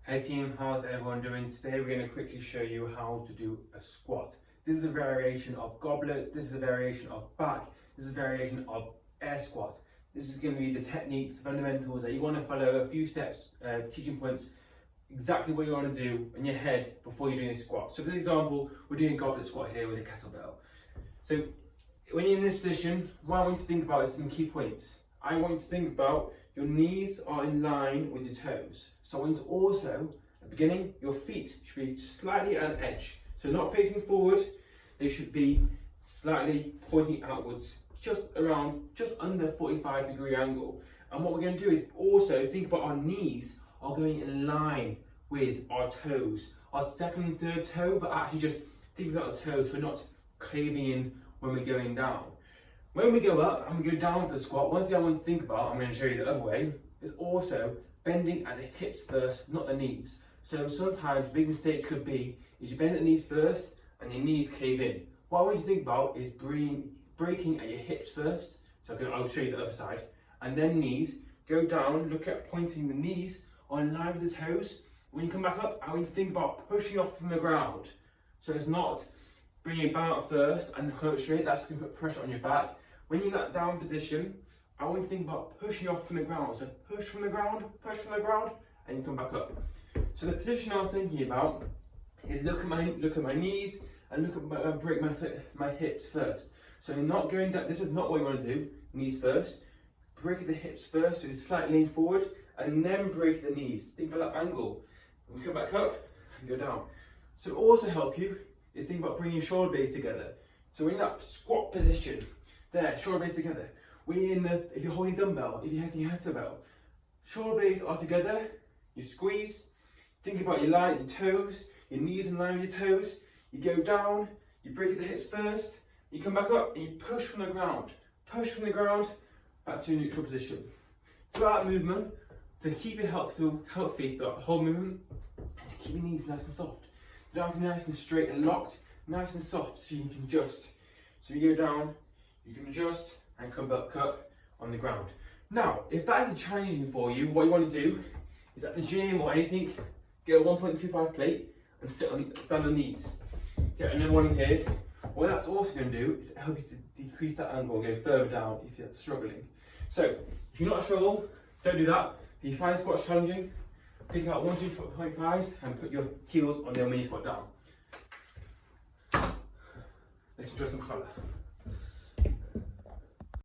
Hey team, how's everyone doing? Today we're going to quickly show you how to do a squat. This is a variation of goblets, this is a variation of back, this is a variation of air squat. This is going to be the techniques, fundamentals that you want to follow, a few steps, teaching points, exactly what you want to do in your head before you're doing a squat. So for example, we're doing a goblet squat here with a kettlebell. So when you're in this position, what I want you to think about is some key points. I want you to think about your knees are in line with your toes. So I want you to also, at the beginning, your feet should be slightly at an edge. So not facing forward, they should be slightly pointing outwards, just under 45-degree angle. And what we're going to do is also think about our knees are going in line with our toes. Our second and third toe, but actually just think about the toes, we're not caving in when we're going down. When we go up and we go down for the squat, one thing I want to think about, I'm going to show you the other way, is also bending at the hips first, not the knees. So sometimes big mistakes could be, is you bend at the knees first and your knees cave in. What I want you to think about is breaking at your hips first, so I'll show you the other side, and then knees, go down, look at pointing the knees on line with the toes. When you come back up, I want you to think about pushing off from the ground. So it's not bringing it back first and come straight, that's going to put pressure on your back. When you're in that down position, I want you to think about pushing off from the ground. So push from the ground, and you come back up. So the position I was thinking about is look at my knees and break my hips first. So you're not going down, this is not what you want to do, knees first. Break the hips first, so you slightly lean forward, and then break the knees. Think about that angle. And we come back up and go down. So to also help you is think about bringing your shoulder blades together. So we're in that squat position. There, shoulder blades together. If you're holding dumbbell, if you're hitting your kettlebell, shoulder blades are together, you squeeze, think about your toes, your knees in line with your toes, you go down, you break the hips first, you come back up and you push from the ground, back to your neutral position. Throughout that movement, to keep it healthy throughout the whole movement, and to keep your knees nice and soft. You don't have to be nice and straight and locked, nice and soft so you can adjust. So you go down, you can adjust and come back up on the ground. Now, if that is challenging for you, what you want to do is at the gym or anything, get a 1.25 plate and stand on knees. Get another one here. What that's also going to do is help you to decrease that angle and go further down if you're struggling. So, if you're not struggling, don't do that. If you find squats challenging, pick out 1.25s and put your heels on them when you squat down. Let's enjoy some colour.